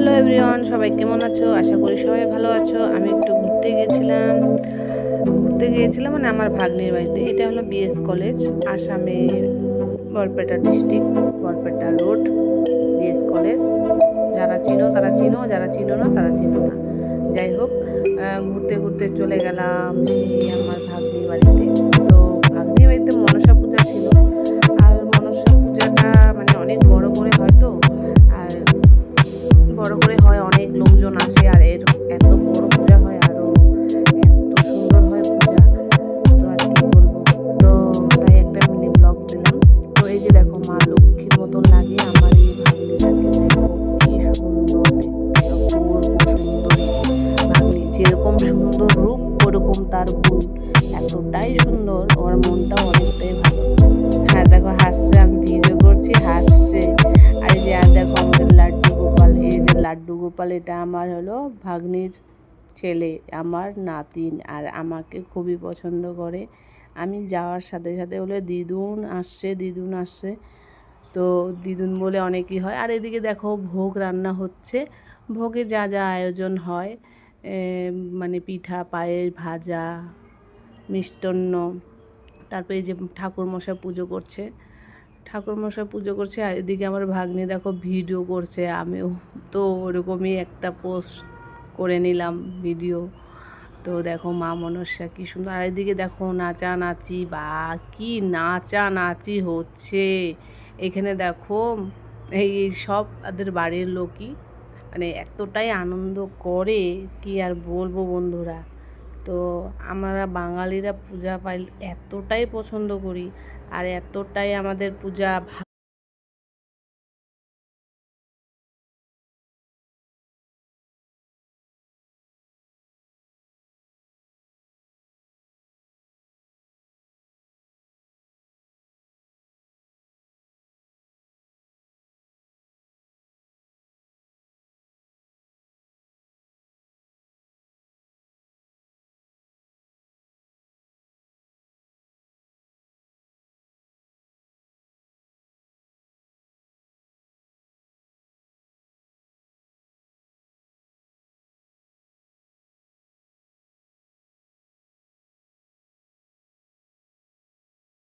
Hello everyone, সবাই কেমন আছো? আশা করি সবাই ভালো আছো। আমি একটু ঘুরতে গিয়েছিলাম মানে আমার ভাগ্নির বাড়িতে। এটা হলো বিএস কলেজ, আসামে Barpeta district, Barpeta road, BS college. যারা চিনো তারা চিনো, যারা চিনো না তারা চিনো না। যাই হোক, ঘুরতে ঘুরতে চলে গেলাম সেই আমার ভাগ্নির বাড়িতে। তো ভাগ্নির বাড়িতে মনসা পূজা ছিল। আর মনসা পূজাটা মানে অনেক বড় করে হয় তো, আর বড় করে হয়, অনেক লোকজন আসে। আর এত বড় পূজা হয়, আরো এত সুন্দর হয় পূজা, তো আর কি বলবো। তো তাই একটা মিনি ব্লগ দিলাম। তো এই যে দেখো, মা লক্ষ্মীর মতন লাগে আমার এই ভাগ্নিটাকে। দেখো কি সুন্দর দেখতে, অপূর্ব সুন্দরী ভাগ্নি। যেরকম সুন্দর রূপ ওরকম তার গুণ, এতটাই সুন্দর। ওর মনটাও অনেকটাই ভালো। হ্যাঁ দেখো হাসছে, আমি ভিডিও করছি হাসছে। আর এই যে আর দেখো আমাদের লাড্ডু গোপাল, এই যে লাড্ডু গোপাল, এটা আমার হলো ভাগ্নির ছেলে, আমার নাতিন। আর আমাকে খুবই পছন্দ করে। আমি যাওয়ার সাথে সাথে বলে দিদুন আসছে, দিদুন আসছে। তো দিদুন বলে অনেকই হয়। আর এদিকে দেখো ভোগ রান্না হচ্ছে। ভোগে যা যা আয়োজন হয়, মানে পিঠা, পায়েস, ভাজা, মিষ্টান্ন। তারপরে এই যে ঠাকুরমশাই পুজো করছে, ঠাকুরমশাই পুজো করছে। আর এদিকে আমার ভাগ্নি দেখো ভিডিও করছে। আমিও তো ওরকমই একটা পোস্ট করে নিলাম ভিডিও। তো দেখো মা মনসা কি সুন্দর। আর এদিকে দেখো নাচানাচি, বা কি নাচানাচি হচ্ছে এখানে। দেখো এই সব তাদের বাড়ির লোকই মানে এতটাই আনন্দ করে, কি আর বলবো বন্ধুরা। তো আমরা বাঙালিরা পূজা পাই এতটাই পছন্দ করি, আর এতটাই আমাদের পূজা